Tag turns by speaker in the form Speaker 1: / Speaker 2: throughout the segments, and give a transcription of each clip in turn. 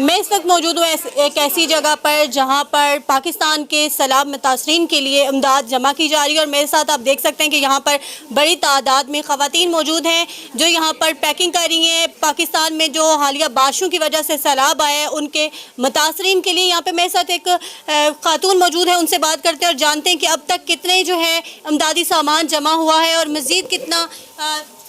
Speaker 1: میں اس وقت موجود ہوں ایک ایسی جگہ پر جہاں پر پاکستان کے سیلاب متاثرین کے لیے امداد جمع کی جا رہی ہے، اور میرے ساتھ آپ دیکھ سکتے ہیں کہ یہاں پر بڑی تعداد میں خواتین موجود ہیں جو یہاں پر پیکنگ کر رہی ہیں۔ پاکستان میں جو حالیہ بارشوں کی وجہ سے سیلاب آیا ہے ان کے متاثرین کے لیے یہاں پہ میرے ساتھ ایک خاتون موجود ہے، ان سے بات کرتے ہیں اور جانتے ہیں کہ اب تک کتنے جو ہے امدادی سامان جمع ہوا ہے اور مزید کتنا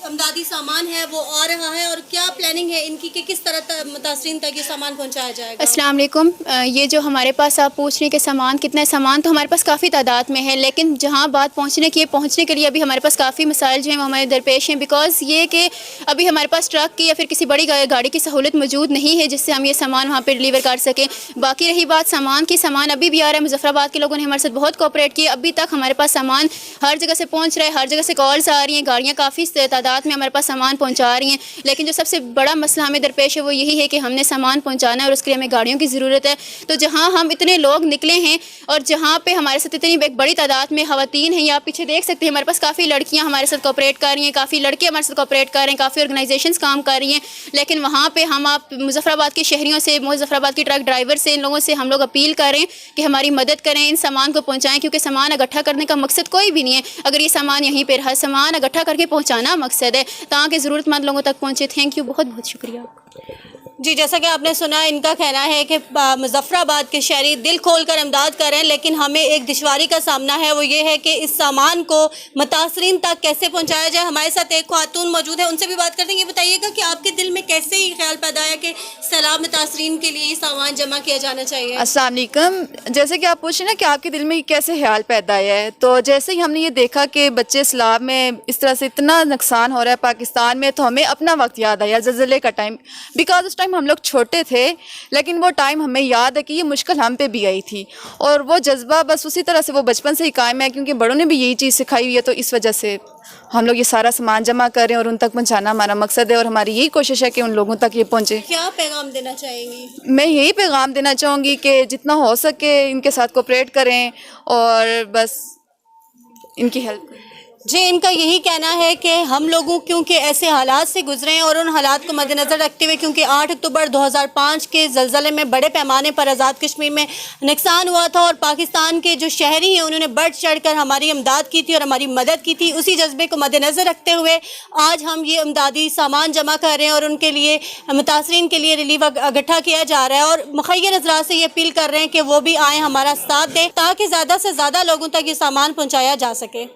Speaker 1: امدادی سامان ہے وہ آ رہا ہے، اور کیا پلاننگ ہے ان کی کہ کس طرح متاثرین تک یہ سامان پہنچایا جائے گا۔
Speaker 2: السلام علیکم۔ یہ جو ہمارے پاس آپ پوچھ رہے ہیں کہ سامان کتنا ہے، سامان تو ہمارے پاس کافی تعداد میں ہے، لیکن جہاں بات پہنچنے کے لیے ابھی ہمارے پاس کافی مسائل جو ہیں وہ ہمارے درپیش ہیں، بیکاز یہ کہ ابھی ہمارے پاس ٹرک کی یا پھر کسی بڑی گاڑی کی سہولت موجود نہیں ہے جس سے ہم یہ سامان وہاں پہ ڈلیور کر سکیں۔ باقی رہی بات سامان کی، سامان ابھی بھی آ رہا ہے۔ مظفر آباد کے لوگوں نے ہمارے ساتھ بہت کوآپریٹ کیا، ابھی تک ہمارے پاس سامان ہر جگہ سے پہنچ رہا ہے، ہر جگہ سے کالز آ رہی ہیں، گاڑیاں کافی تعداد میں ہمارے پاس سامان پہنچا رہی ہیں، لیکن جو سب سے بڑا مسئلہ ہمیں درپیش ہے وہ یہی ہے کہ ہم نے سامان پہنچانا ہے اور اس کے لیے ہمیں گاڑیوں کی ضرورت ہے۔ تو جہاں ہم اتنے لوگ نکلے ہیں اور جہاں پہ ہمارے ساتھ اتنی بڑی تعداد میں خواتین ہیں، یا آپ پیچھے دیکھ سکتے ہیں ہمارے پاس کافی لڑکیاں ہمارے ساتھ کوآپریٹ کر رہی ہیں، کافی لڑکے ہمارے ساتھ کوآپریٹ کر رہے ہیں، کافی آرگنائزیشنز کام کر رہی ہیں، لیکن وہاں پہ ہم آپ مظفر آباد کے شہریوں سے، مظفر آباد کے ٹرک ڈرائیور سے، ان لوگوں سے ہم لوگ اپیل کر رہے ہیں کہ ہماری مدد کریں، ان سامان کو پہنچائیں، کیونکہ سامان اکٹھا کرنے کا مقصد کوئی بھی نہیں ہے اگر یہ سامان یہیں پہ رہا، سامان اکٹھا کر کے پہنچانا مقصد ہے تاکہ ضرورت مند لوگوں تک پہنچے۔ تھینک یو، بہت بہت شکریہ۔
Speaker 1: جی، جیسا کہ آپ نے سنا، ان کا کہنا ہے کہ مظفر آباد کے شہری دل کھول کر امداد کر رہے ہیں، لیکن ہمیں ایک دشواری کا سامنا ہے، وہ یہ ہے کہ اس سامان کو متاثرین تک کیسے پہنچایا جائے۔ ہمارے ساتھ ایک خاتون موجود ہے، ان سے بھی بات کرتے ہیں۔ یہ بتائیے گا کہ آپ کے دل میں کیسے یہ خیال پیدا آیا کہ سیلاب متاثرین کے لیے یہ سامان جمع کیا جانا چاہیے؟
Speaker 3: السلام علیکم۔ جیسے کہ آپ پوچھ رہے ہیں کہ آپ کے دل میں کیسے خیال پیدا آیا ہے، تو جیسے ہی ہم نے یہ دیکھا کہ بچے سیلاب میں اس طرح سے اتنا نقصان ہو رہا ہے پاکستان میں، تو ہمیں اپنا وقت یاد آیا، زلزلے کا ٹائم، بیکاز اس ٹائم ہم لوگ چھوٹے تھے، لیکن وہ ٹائم ہمیں یاد ہے کہ یہ مشکل ہم پہ بھی آئی تھی، اور وہ جذبہ بس اسی طرح سے وہ بچپن سے ہی قائم ہے، کیونکہ بڑوں نے بھی یہی چیز سکھائی ہوئی ہے، تو اس وجہ سے ہم لوگ یہ سارا سامان جمع کر رہے ہیں اور ان تک پہنچانا ہمارا مقصد ہے، اور ہماری یہی کوشش ہے کہ ان لوگوں تک یہ پہنچے۔
Speaker 1: کیا پیغام دینا چاہیں گی؟
Speaker 3: میں یہی پیغام دینا چاہوں گی کہ جتنا ہو سکے ان کے ساتھ کوآپریٹ کریں اور بس ان کی ہیلپ کریں۔
Speaker 1: جی، ان کا یہی کہنا ہے کہ ہم لوگوں کیونکہ ایسے حالات سے گزرے ہیں اور ان حالات کو مد نظر رکھتے ہوئے، کیونکہ 8 اکتوبر 2005 کے زلزلے میں بڑے پیمانے پر آزاد کشمیر میں نقصان ہوا تھا، اور پاکستان کے جو شہری ہیں انہوں نے بڑھ چڑھ کر ہماری امداد کی تھی اور ہماری مدد کی تھی، اسی جذبے کو مد نظر رکھتے ہوئے آج ہم یہ امدادی سامان جمع کر رہے ہیں اور ان کے لیے متاثرین کے لیے ریلیف اکٹھا کیا جا رہا ہے، اور مخیر حضرات سے یہ اپیل کر رہے ہیں کہ وہ بھی آئیں، ہمارا ساتھ دیں تاکہ زیادہ سے زیادہ لوگوں تک یہ سامان پہنچایا جا سکے۔